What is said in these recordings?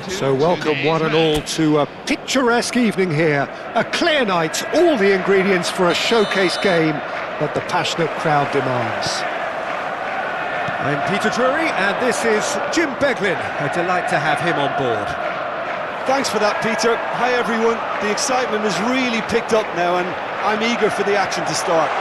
So welcome one and all to a picturesque evening here. A clear night, all the ingredients for a showcase game that the passionate crowd demands. I'm Peter Drury and this is Jim Beglin. A delight to have him on board. Thanks for that, Peter. Hi everyone. The excitement has really picked up now and I'm eager for the action to start.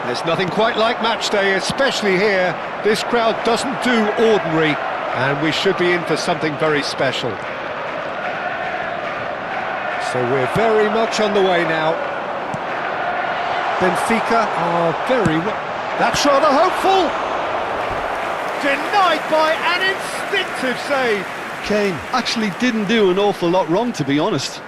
There's nothing quite like match day, especially here. This crowd doesn't do ordinary, and we should be in for something very special. So we're very much on the way now. Benfica are very well. That's rather hopeful. Denied by an instinctive save. Kane actually didn't do an awful lot wrong, to be honest.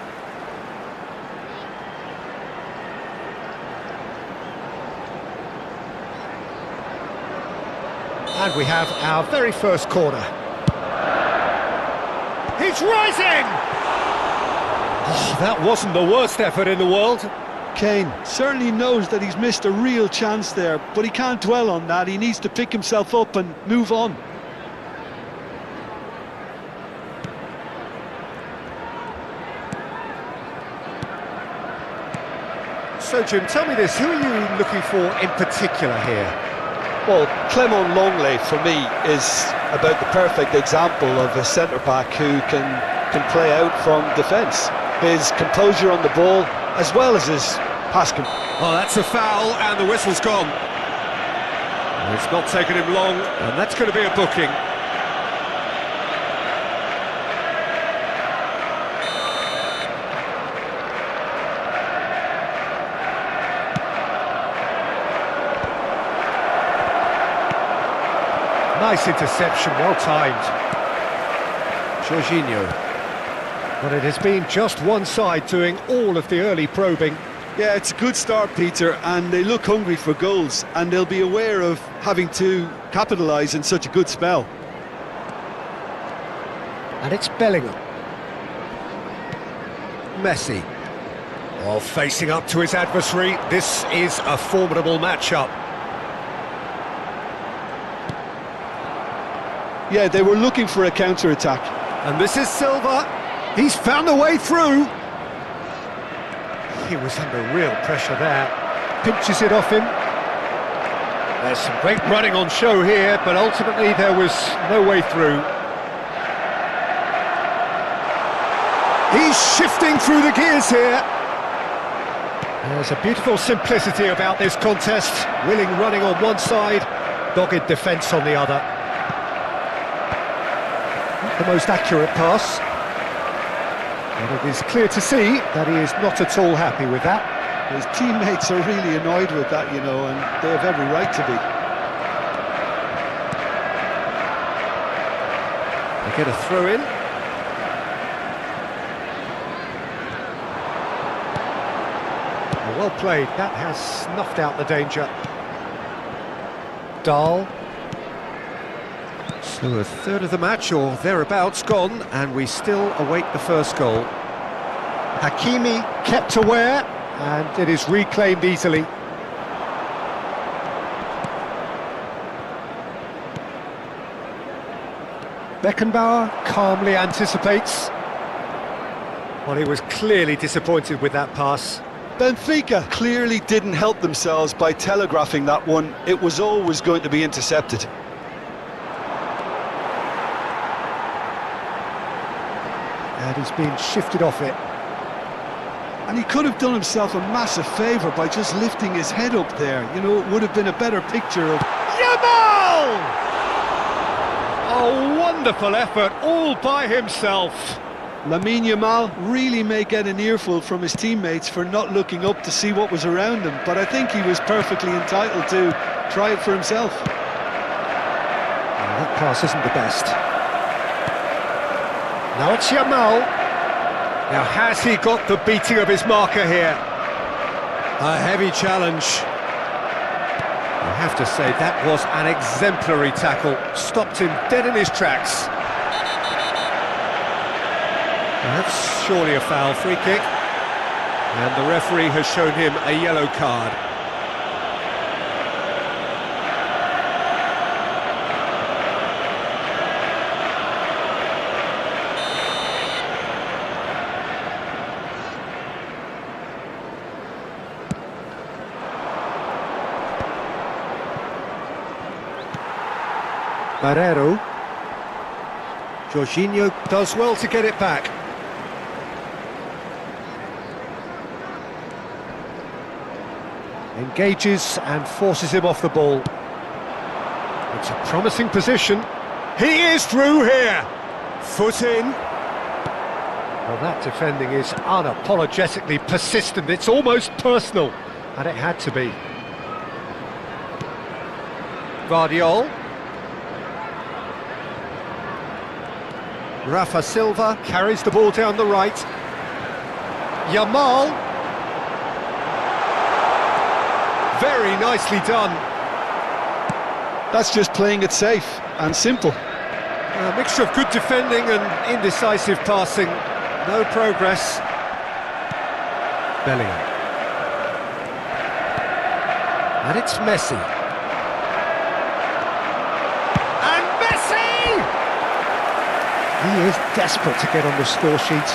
And we have our very first corner. He's rising! Oh, that wasn't the worst effort in the world. Kane certainly knows that he's missed a real chance there, but he can't dwell on that. He needs to pick himself up and move on. So, Jim, tell me this, who are you looking for in particular here? Well, Clement Longley, for me, is about the perfect example of a centre-back who can play out from defence. His composure on the ball, as well as his pass. Oh, that's a foul, and the whistle's gone. It's not taken him long, and that's going to be a booking. Nice interception, well timed. Jorginho. But it has been just one side doing all of the early probing. Yeah, it's a good start, Peter, and they look hungry for goals, and they'll be aware of having to capitalise in such a good spell. And it's Bellingham. Messi. Oh, facing up to his adversary, this is a formidable matchup. Yeah, they were looking for a counter-attack. And this is Silva. He's found a way through. He was under real pressure there. Pinches it off him. There's some great running on show here, but ultimately there was no way through. He's shifting through the gears here. There's a beautiful simplicity about this contest. Willing running on one side, dogged defence on the other. The most accurate pass, and it is clear to see that he is not at all happy with that. His teammates are really annoyed with that, you know, and they have every right to be. They get a throw in. Well played, that has snuffed out the danger. Dahl. So a third of the match, or thereabouts, gone, and we still await the first goal. Hakimi kept aware, and it is reclaimed easily. Beckenbauer calmly anticipates. Well, he was clearly disappointed with that pass. Benfica clearly didn't help themselves by telegraphing that one. It was always going to be intercepted. And he's been shifted off it. And he could have done himself a massive favour by just lifting his head up there. You know, it would have been a better picture of... Yamal! A wonderful effort, all by himself. Lamine Yamal really may get an earful from his teammates for not looking up to see what was around him, but I think he was perfectly entitled to try it for himself. That pass isn't the best. Now it's Yamal. Now has he got the beating of his marker here? A heavy challenge. I have to say that was an exemplary tackle. Stopped him dead in his tracks. That's surely a foul, free kick. And the referee has shown him a yellow card. Barreiro. Jorginho does well to get it back. Engages and forces him off the ball. It's a promising position. He is through here. Foot in. Well, that defending is unapologetically persistent. It's almost personal, and it had to be. Guardiola. Rafa Silva carries the ball down the right. Yamal. Very nicely done. That's just playing it safe and simple. A mixture of good defending and indecisive passing. No progress. Bellingham. And it's Messi. And Messi! He is desperate to get on the score sheet,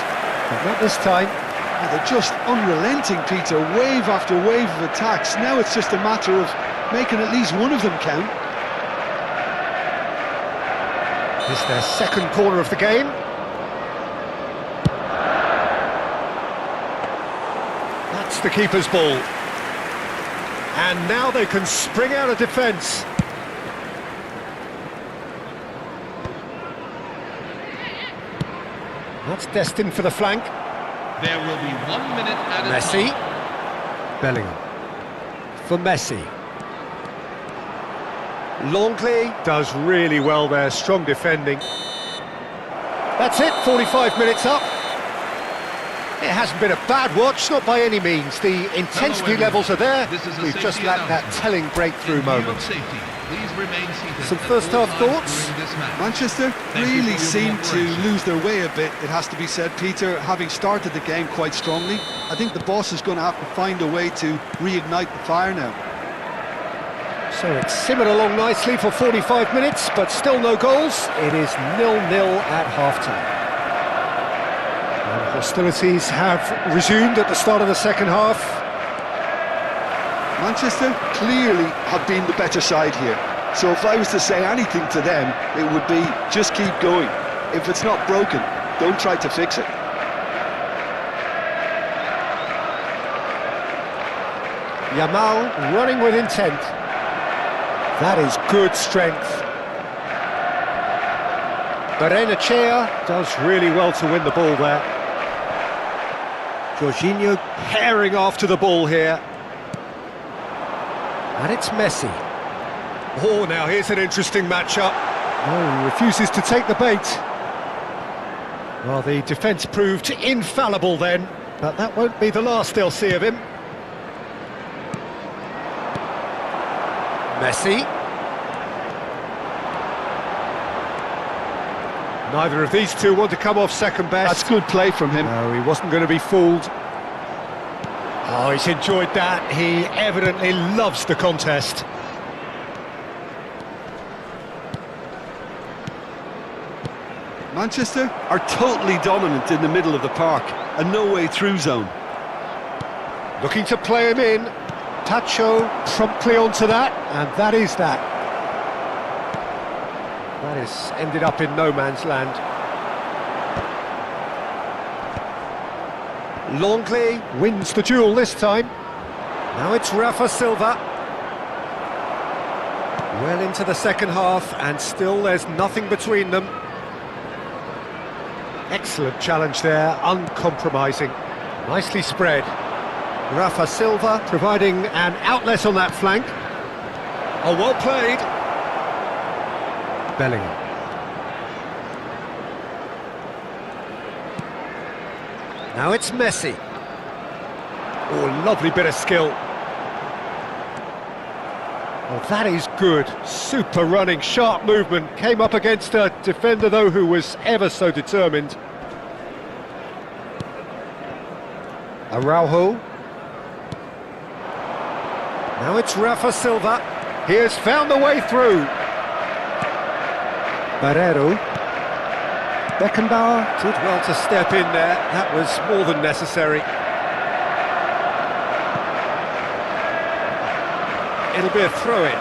but not this time. Yeah, they're just unrelenting, Peter. Wave after wave of attacks. Now it's just a matter of making at least one of them count. It's their second corner of the game. That's the keeper's ball. And now they can spring out of defence. That's destined for the flank. There will be 1 minute at a Messi. time. Bellingham. For Messi. Longley does really well there, strong defending. That's it, 45 minutes up. It hasn't been a bad watch, not by any means. The intensity levels are there. We've just lacked that telling breakthrough moment. Some first half thoughts? Manchester really seemed to lose their way a bit, it has to be said, Peter, having started the game quite strongly. I think the boss is going to have to find a way to reignite the fire now. So it's simmered along nicely for 45 minutes, but still no goals. It is 0-0 at half-time. And hostilities have resumed at the start of the second half. Manchester clearly have been the better side here. So if I was to say anything to them, it would be just keep going. If it's not broken, don't try to fix it. Yamal running with intent. That is good strength. Barrenechea does really well to win the ball there. Jorginho herring after the ball here. And it's Messi. Oh, now here's an interesting matchup. Oh, he refuses to take the bait. Well, the defence proved infallible then, but that won't be the last they'll see of him. Messi. Neither of these two want to come off second best. That's good play from him. No, he wasn't going to be fooled. Oh, he's enjoyed that. He evidently loves the contest. Manchester are totally dominant in the middle of the park, a no-way through zone. Looking to play him in. Tacho promptly onto that, and that is that. That has ended up in no man's land. Longley wins the duel this time. Now it's Rafa Silva. Well into the second half, and still there's nothing between them. Excellent challenge there, uncompromising. Nicely spread. Rafa Silva providing an outlet on that flank. Oh, well played. Bellingham. Now it's Messi. Oh, lovely bit of skill. Oh, that is good. Super running, sharp movement. Came up against a defender, though, who was ever so determined. Araujo. Now it's Rafa Silva. He has found the way through. Barreiro. Beckenbauer did well to step in there. That was more than necessary. It'll be a throw-in.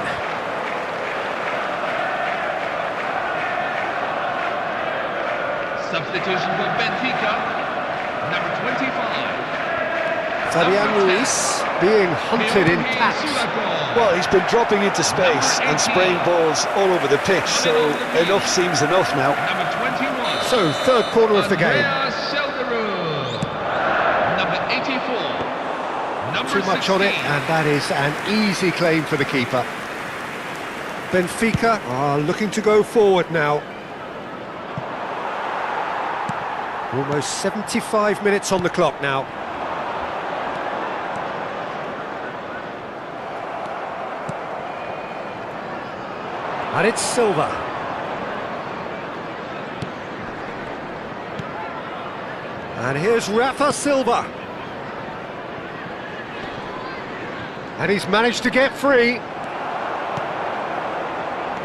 substitution for Benfica, number 25. Fabian Ruiz being hunted in taps. Well, he's been dropping into space and spraying balls all over the pitch, so enough seems enough now. Number 21. So, third corner of the game. Number 84. Number Too much on it, 16. and that is an easy claim for the keeper. Benfica are looking to go forward now. Almost 75 minutes on the clock now. And it's Silva. And here's Rafa Silva. And he's managed to get free.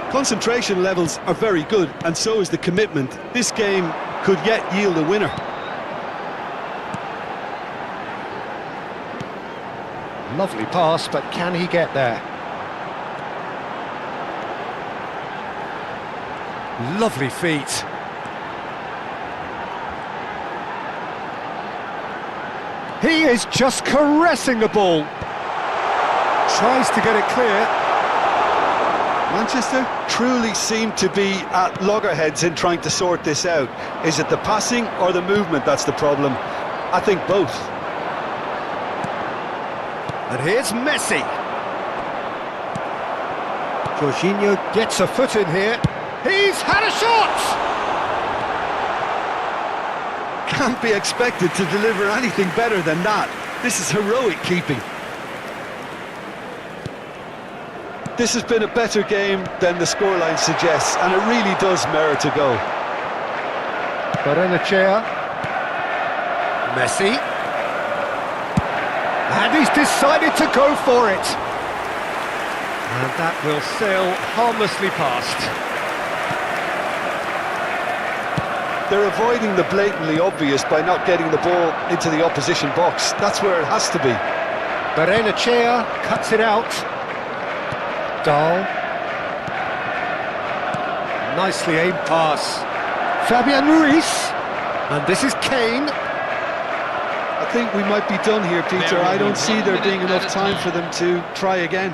Concentration levels are very good, and so is the commitment. This game could yet yield a winner. Lovely pass, but can he get there? Lovely feet. He is just caressing the ball. Tries to get it clear. Manchester Truly seem to be at loggerheads in trying to sort this out. Is it the passing or the movement that's the problem? I think both. And here's Messi. Jorginho gets a foot in here. He's had a shot! can't be expected to deliver anything better than that. This is heroic keeping. This has been a better game than the scoreline suggests, and it really does merit a go. Barrenechea. Messi. And he's decided to go for it. And that will sail harmlessly past. They're avoiding the blatantly obvious by not getting the ball into the opposition box. That's where it has to be. Barrenechea cuts it out. Dahl. Nicely aimed pass. Fabian Ruiz. And this is Kane. I think we might be done here, Peter. I don't see there being enough time for them to try again.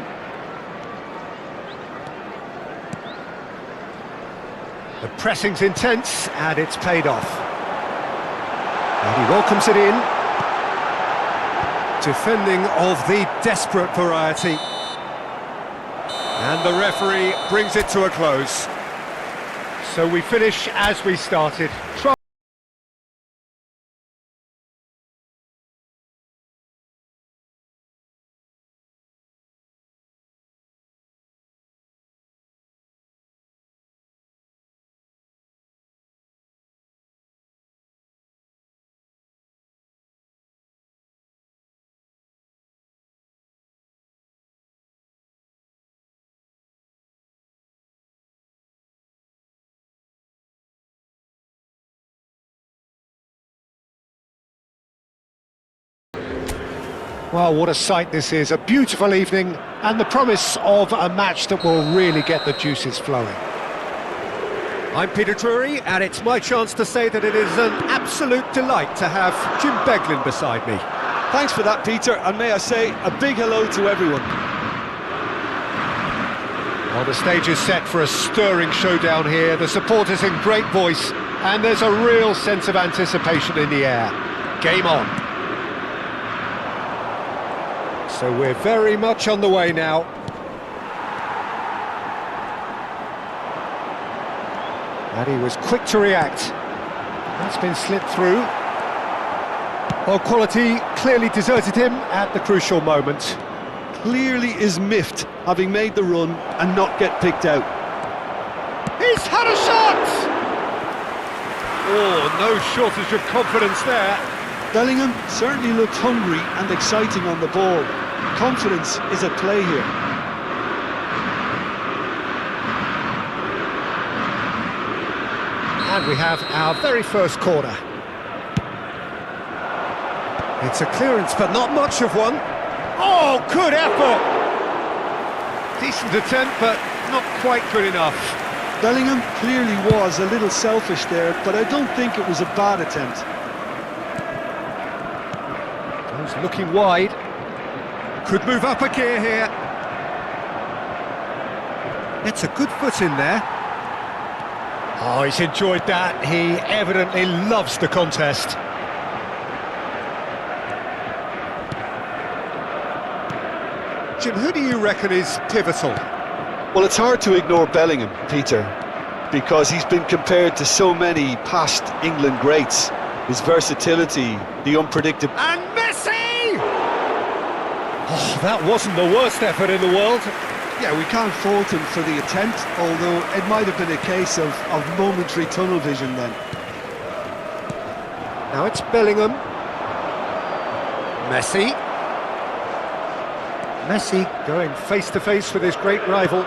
The pressing's intense, and it's paid off. And he welcomes it in. Defending of the desperate variety. And the referee brings it to a close. So we finish as we started. Well, what a sight this is, a beautiful evening and the promise of a match that will really get the juices flowing. I'm Peter Drury, and it's my chance to say that it is an absolute delight to have Jim Beglin beside me. Thanks for that, Peter, and may I say a big hello to everyone. Well, the stage is set for a stirring showdown here, the supporters in great voice, and there's a real sense of anticipation in the air. Game on. So we're very much on the way now. And he was quick to react. That's been slipped through. Well, quality clearly deserted him at the crucial moment. Clearly is miffed, having made the run and not get picked out. He's had a shot! Oh, no shortage of confidence there. Bellingham certainly looked hungry and exciting on the ball. Confidence is at play here. And we have our very first corner. It's a clearance, but not much of one. Oh, good effort! Decent attempt, but not quite good enough. Bellingham clearly was a little selfish there, but I don't think it was a bad attempt. He's looking wide. Could move up a gear here. It's a good foot in there. Oh, he's enjoyed that. He evidently loves the contest. Jim, who do you reckon is pivotal? Well, it's hard to ignore Bellingham, Peter, because he's been compared to so many past England greats. His versatility, the unpredictable... And Messi! Oh, that wasn't the worst effort in the world. Yeah, we can't fault him for the attempt, although it might have been a case of momentary tunnel vision then. Now it's Bellingham. Messi. Messi going face-to-face with his great rival.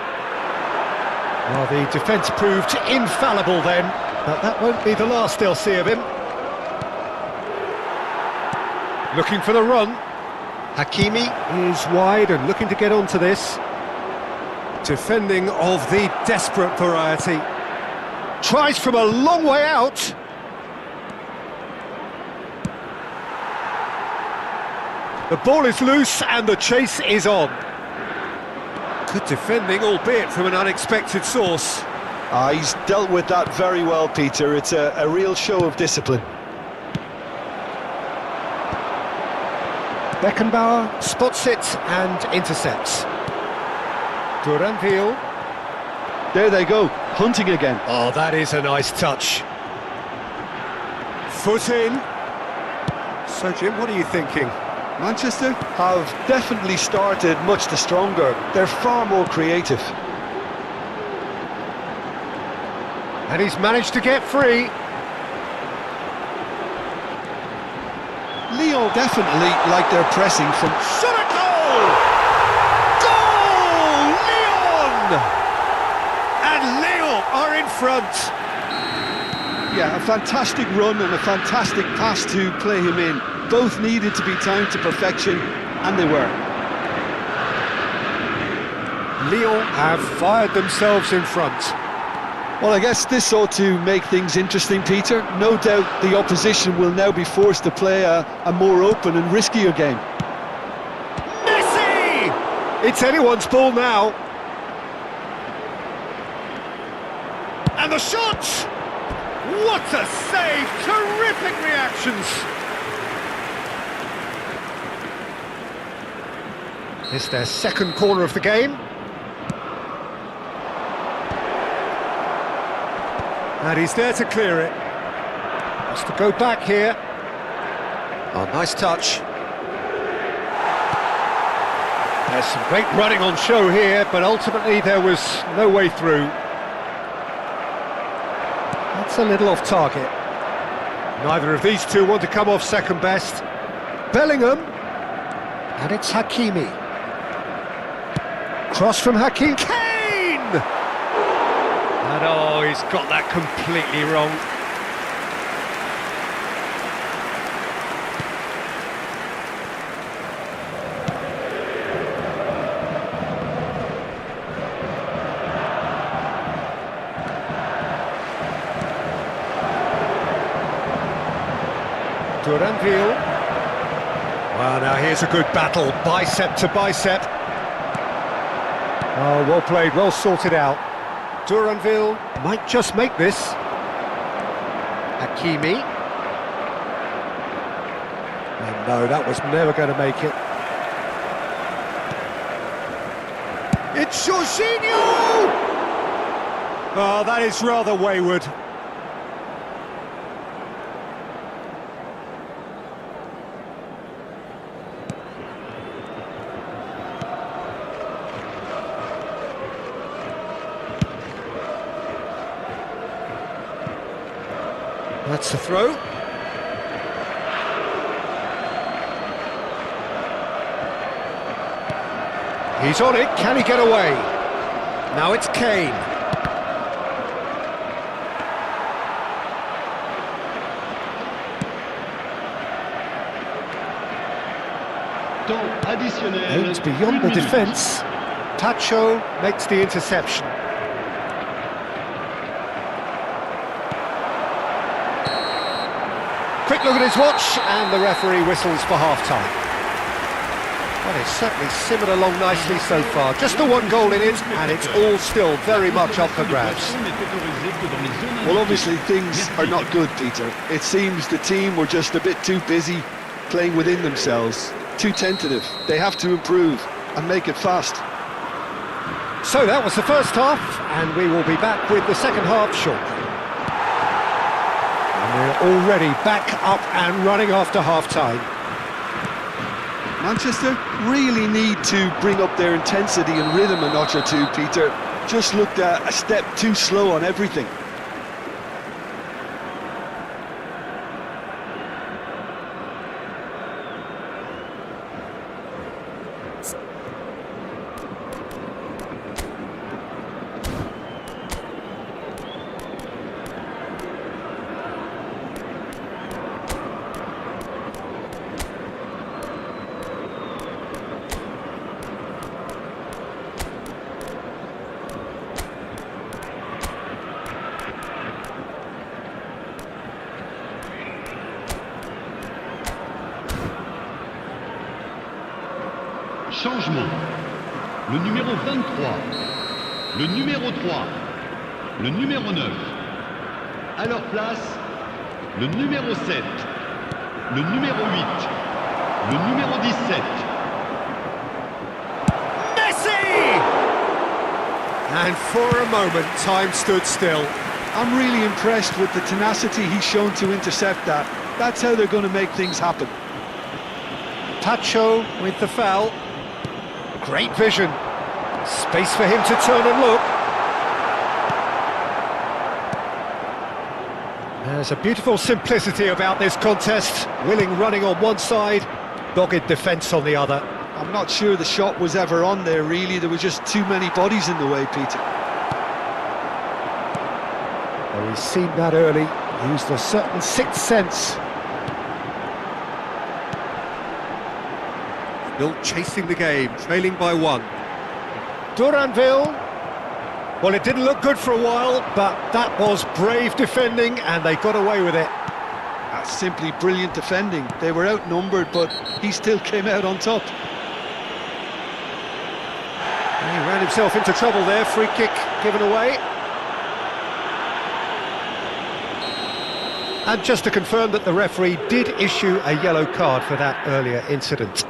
Well, the defence proved infallible then, but that won't be the last they'll see of him. Looking for the run. Hakimi is wide and looking to get onto this. Defending of the desperate variety. Tries from a long way out. The ball is loose and the chase is on. Good defending, albeit from an unexpected source. He's dealt with that very well, Peter. It's a real show of discipline. Beckenbauer spots it and intercepts. Duranville. There they go, hunting again. Oh, that is a nice touch. Foot in. So, Jim, what are you thinking? Manchester? Have definitely started much the stronger. They're far more creative. And he's managed to get free. Lyon definitely like their pressing from... Shot a goal! Goal! Lyon! And Lyon are in front. Yeah, a fantastic run and a fantastic pass to play him in. Both needed to be timed to perfection, and they were. Lyon have fired themselves in front. Well, I guess this ought to make things interesting, Peter. No doubt the opposition will now be forced to play a more open and riskier game. Messi! It's anyone's ball now. And the shot! What a save! Terrific reactions! It's their second corner of the game. And he's there to clear it. Has to go back here. Oh, nice touch. There's some great running on show here, but ultimately there was no way through. That's a little off target. Neither of these two want to come off second best. Bellingham. And it's Hakimi. Cross from Hakim. Kane! And oh, he's got that completely wrong. Duranville. Well, now here's a good battle, bicep to bicep. Oh, well played, well sorted out. Duranville might just make this. Hakimi. And no, that was never going to make it. It's Jorginho! Oh, that is rather wayward. That's the throw. He's on it, can he get away? Now it's Kane. Aims beyond the defence. Tacho makes the interception. quick look at his watch, and the referee whistles for half-time. Well, it's certainly simmered along nicely so far. Just the one goal in it, and it's all still very much up for grabs. Well, obviously things are not good, Peter. It seems the team were just a bit too busy playing within themselves, too tentative. They have to improve and make it fast. So that was the first half, and we will be back with the second half shortly. And we're already back up and running after half-time. Manchester really need to bring up their intensity and rhythm a notch or two, Peter. Just looked a step too slow on everything. Changement. Le numéro 23, le numéro 3, le numéro 9. À leur place, le numéro 7, le numéro 8, le numéro 17. Messi! And for a moment, time stood still. I'm really impressed with the tenacity he's shown to intercept that. That's how they're going to make things happen. Pacho with the foul. Great vision. Space for him to turn and look. There's a beautiful simplicity about this contest. Willing running on one side, dogged defence on the other. I'm not sure the shot was ever on there, really. There were just too many bodies in the way, Peter. Well, he's seen that early. Used a certain sixth sense. Still chasing the game, trailing by one. Duranville. Well, it didn't look good for a while, but that was brave defending, and they got away with it. That's simply brilliant defending. They were outnumbered, but he still came out on top. And he ran himself into trouble there. Free kick given away. And just to confirm that the referee did issue a yellow card for that earlier incident.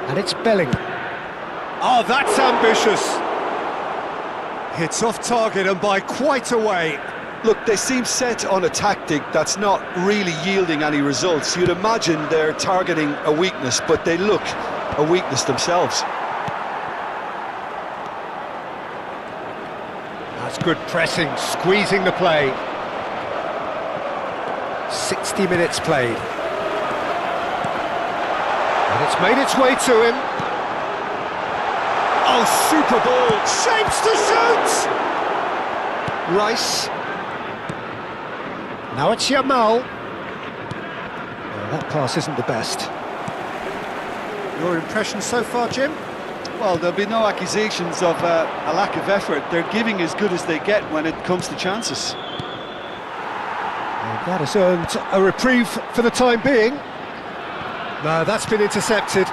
And it's Bellingham. Oh, that's ambitious. It's off target and by quite a way. Look, they seem set on a tactic that's not really yielding any results. You'd imagine they're targeting a weakness, but they look a weakness themselves. That's good pressing, squeezing the play. 60 minutes played. And it's made its way to him. Oh, super ball, shapes to shoot! Rice. Now it's Yamal. Well, that pass isn't the best. Your impression so far, Jim? Well, there'll be no accusations of a lack of effort. They're giving as good as they get when it comes to chances. And that has earned a reprieve for the time being. No, that's been intercepted.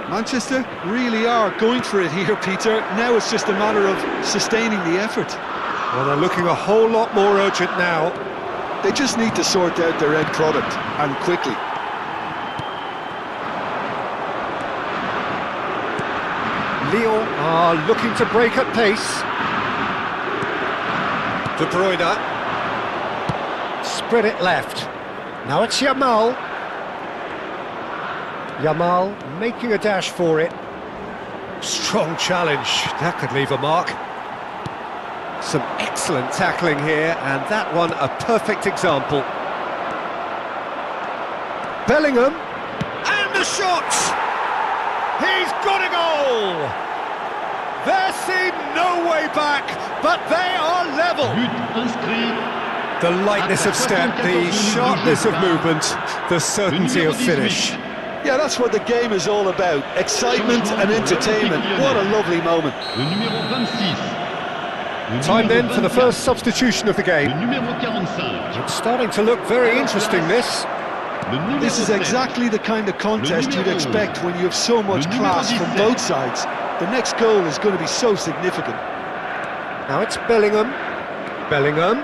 Manchester really are going for it here, Peter. Now it's just a matter of sustaining the effort. Well, they're looking a whole lot more urgent now. They just need to sort out their end product, and quickly. Lyon are looking to break at pace. De Bruyne. Spread it left. Now it's Yamal. Yamal making a dash for it. Strong challenge. That could leave a mark. Some excellent tackling here, and that one a perfect example. Bellingham. And the shot! He's got a goal! There seemed no way back, but they are level. But inscrit. The lightness of step, the sharpness of movement, the certainty of finish. Yeah, that's what the game is all about. Excitement and entertainment. What a lovely moment. Le numéro 26. Le Time numéro then for the 24. first substitution of the Le game. numéro 45. It's starting to look very interesting, this. Le numéro This is 7. exactly the kind of contest you'd expect when you have so much class from both sides. The next goal is going to be so significant. Now it's Bellingham. Bellingham.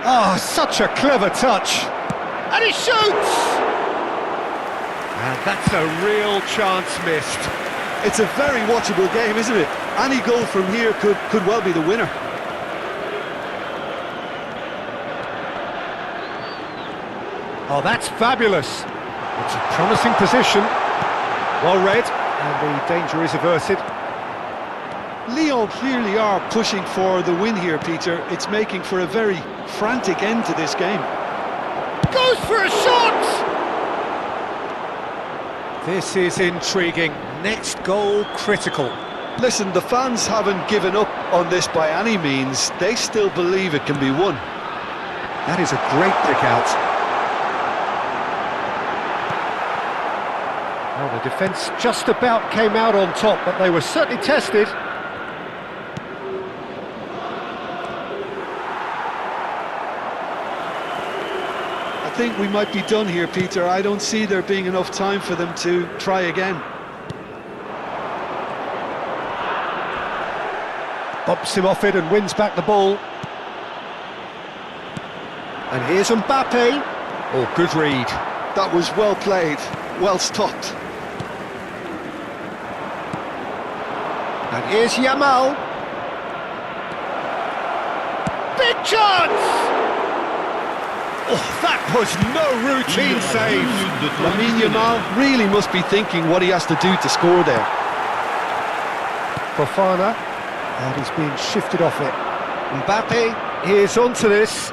Oh, such a clever touch. And he shoots! And that's a real chance missed. It's a very watchable game, isn't it? Any goal from here could well be the winner. Oh, that's fabulous. It's a promising position. Well read, and the danger is averted. Lyon clearly are pushing for the win here, Peter. It's making for a very frantic end to this game. Goes for a shot! This is intriguing. Next goal critical. Listen, the fans haven't given up on this by any means. They still believe it can be won. That is a great pick out. Well, the defence just about came out on top, but they were certainly tested. I think we might be done here, Peter. I don't see there being enough time for them to try again. Bops him off it and wins back the ball. And here's Mbappe. Oh, good read. That was well played, well stopped. And here's Yamal. Big chance! Oh, that was no routine save. Lamine Yamal really must be thinking what he has to do to score there. Fofana, and he's being shifted off it. Mbappe, here's onto this.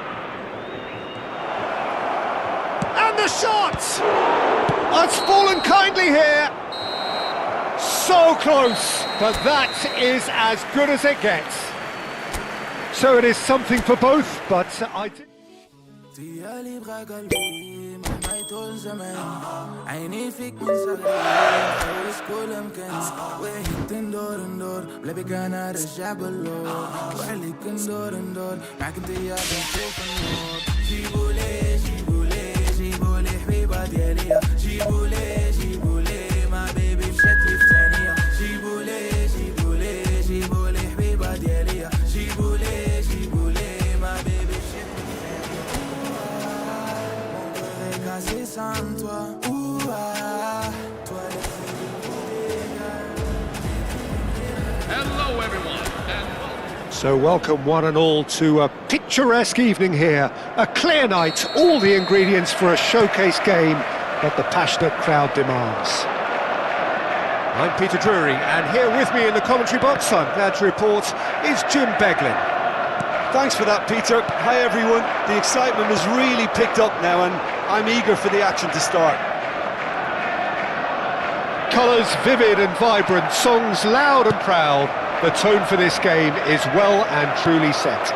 And the shot! Oh, it's fallen kindly here. So close, but that is as good as it gets. So it is something for both, but I did. ديالي بغا قلبي مهما يطول زمان عيني فيك من صغري حوس كل مكان وهيك ندور ندور بلا بك انا رجع باللور وعليك ندور ندور معك انت يا بنشوف النور جيبولي جيبولي جيبولي حبيبة ديالي جيبولي جيبولي ما بيبي مشات لي في ثانية جيبولي جيبولي جيبولي حبيبة ديالي جيبولي جيبولي ما بيبي مشات لي في c'est sans toi, toi Hello everyone. So welcome one and all to a picturesque evening here. A clear night, all the ingredients for a showcase game that the passionate crowd demands. I'm Peter Drury, and here with me in the commentary box, I'm glad to report, is Jim Beglin. Thanks for that, Peter. Hi everyone. The excitement has really picked up now and I'm eager for the action to start. Colours vivid and vibrant, songs loud and proud. The tone for this game is well and truly set.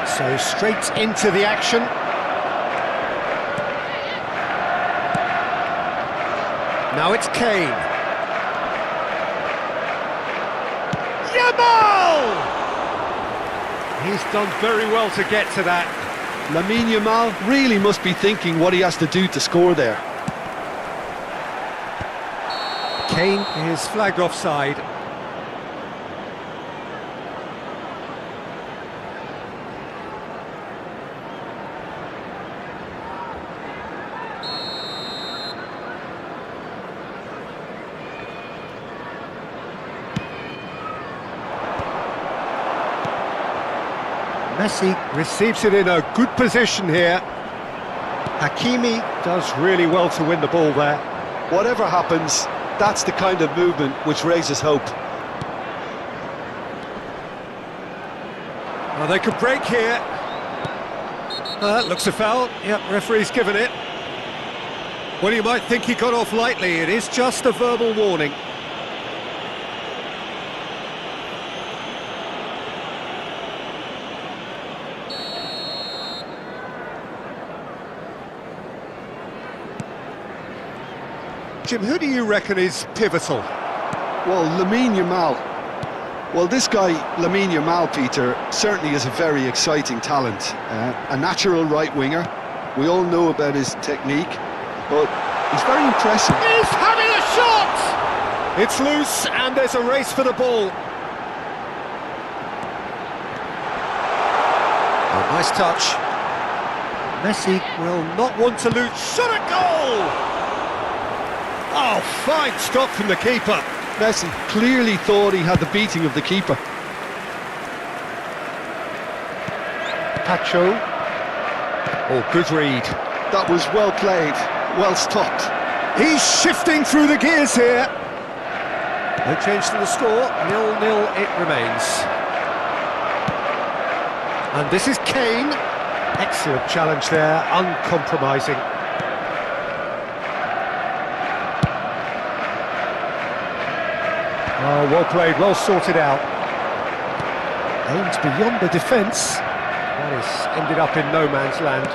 So straight into the action. Now it's Kane. Yamal! He's done very well to get to that. Lamine Yamal really must be thinking what he has to do to score there. Kane is flagged offside. Messi receives it in a good position here. Hakimi does really well to win the ball there. Whatever happens, that's the kind of movement which raises hope. Well, they could break here. That looks a foul. Yep, referee's given it. Well, you might think he got off lightly. It is just a verbal warning. Jim, who do you reckon is pivotal? Well, Lamine Yamal. Well, this guy, Lamine Yamal, Peter, certainly is a very exciting talent. A natural right winger. We all know about his technique, but he's very impressive. He's having a shot! It's loose, and there's a race for the ball. Oh, nice touch. Messi will not want to lose. Shot at goal! Oh, fine stop from the keeper. Messi clearly thought he had the beating of the keeper. Pacho. Oh, good read. That was well played, well stopped. He's shifting through the gears here. No change to the score, 0-0 it remains. And this is Kane. Excellent challenge there, uncompromising. Oh, well played, well sorted out. Aims beyond the defence. That has ended up in no man's land.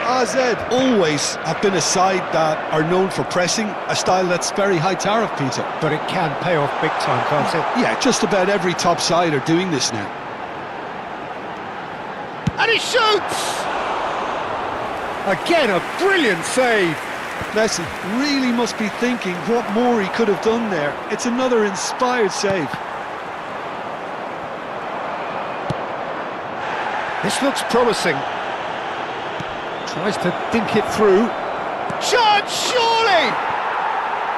AZ always have been a side that are known for pressing, a style that's very high tariff, Peter. But it can pay off big time, can't it? Yeah, just about every top side are doing this now. And he shoots! Again, a brilliant save. Messi really must be thinking what more he could have done there. It's another inspired save. This looks promising. Tries to think it through. Shot, surely!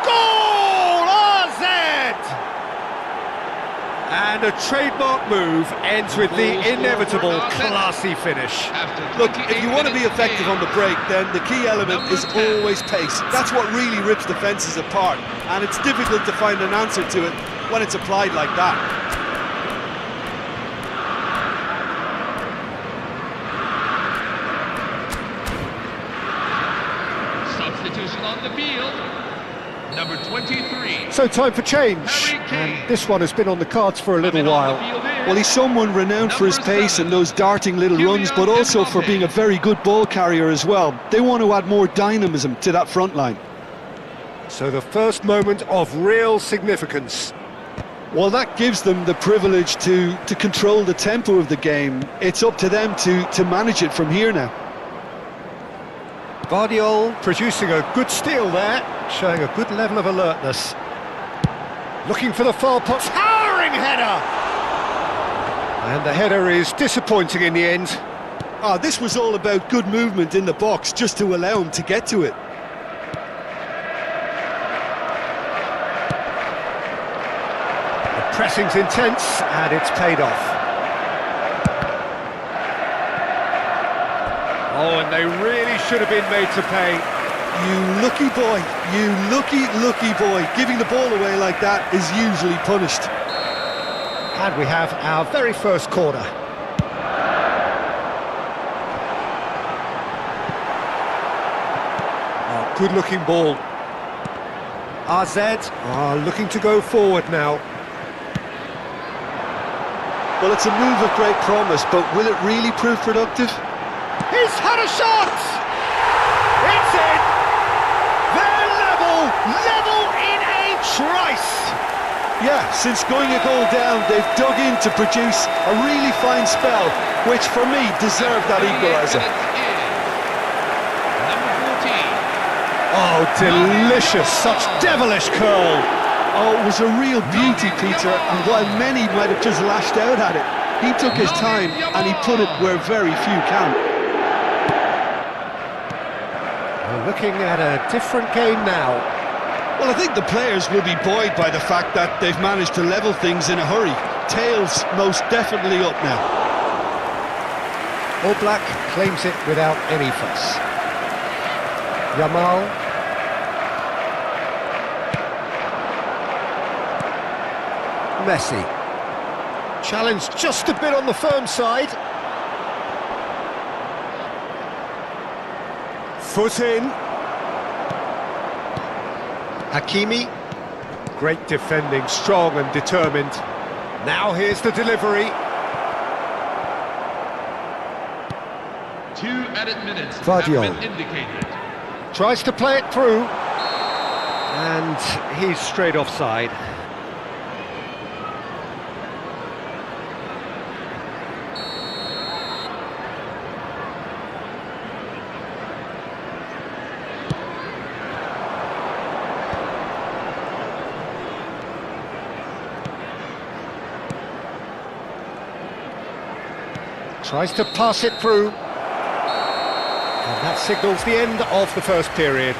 Goal! AZ! And a trademark move ends with the inevitable classy finish. Look, if you want to be effective on the break, then the key element is always pace. That's what really rips defences apart, and it's difficult to find an answer to it when it's applied like that. Substitution on the field. Number 23. So time for change. And this one has been on the cards for a little while. Well, he's someone renowned for his pace and those darting little runs, but also for being a very good ball carrier as well. They want to add more dynamism to that front line. So the first moment of real significance. Well, that gives them the privilege to control the tempo of the game. It's up to them to manage it from here now. Guardiola producing a good steal there, showing a good level of alertness. Looking for the far post, towering header! And the header is disappointing in the end. This was all about good movement in the box, just to allow him to get to it. The pressing's intense, and it's paid off. Oh, and they really should have been made to pay. You lucky boy, you lucky boy. Giving the ball away like that is usually punished. And we have our very first corner. Oh, good looking ball. AZ are looking to go forward now. Well, it's a move of great promise, but will it really prove productive? He's had a shot! It's in! They're level in a trice! Yeah, since going a goal down, they've dug in to produce a really fine spell, which for me deserved that equaliser. Oh, delicious, such devilish curl! Oh, it was a real beauty, Peter, and while many might have just lashed out at it, he took his time and he put it where very few can. We're looking at a different game now. Well, I think the players will be buoyed by the fact that they've managed to level things in a hurry. Tails most definitely up now. All Black claims it without any fuss. Yamal. Messi. Challenged just a bit on the firm side. Foot in. Hakimi. Great defending, strong and determined. Now here's the delivery. 2 added minutes Vardiol. have been indicated. Tries to play it through. And he's straight offside. Tries to pass it through. And that signals the end of the first period.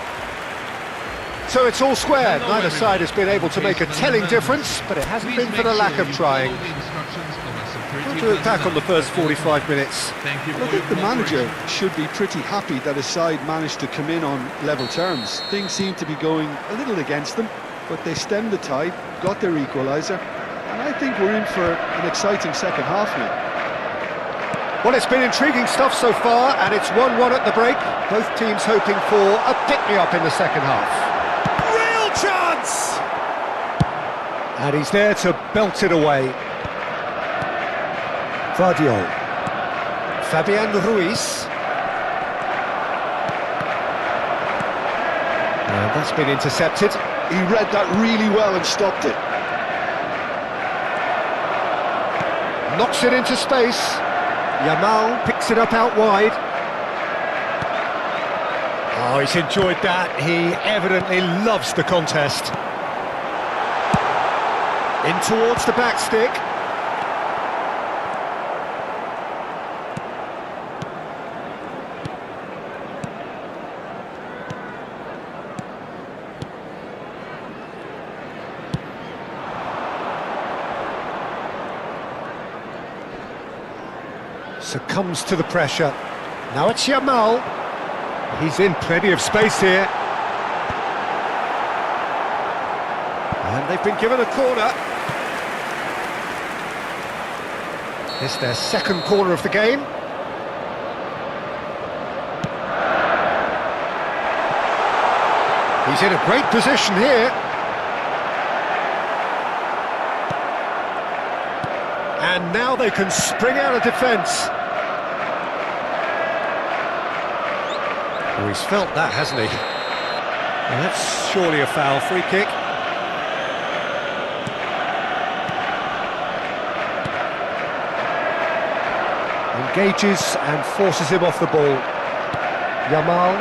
So it's all square. Neither side has been able to make a telling difference, but it hasn't been for the lack of trying. What to attack on the first 45 minutes? Well, I think the manager should be pretty happy that his side managed to come in on level terms. Things seem to be going a little against them, but they stemmed the tide, got their equaliser, and I think we're in for an exciting second half now. Well, it's been intriguing stuff so far, and it's 1-1 at the break. Both teams hoping for a pick-me-up in the second half. Real chance! And he's there to belt it away. Vardiol. Fabian Ruiz. And that's been intercepted. He read that really well and stopped it. Knocks it into space. Yamal picks it up out wide. Oh, he's enjoyed that. He evidently loves the contest. In towards the back stick. Succumbs to the pressure. Now it's Yamal. He's in plenty of space here. And they've been given a corner. It's their second corner of the game. He's in a great position here. And now they can spring out of defence. Oh, he's felt that, hasn't he? And that's surely a foul. Free kick. Engages and forces him off the ball. Yamal.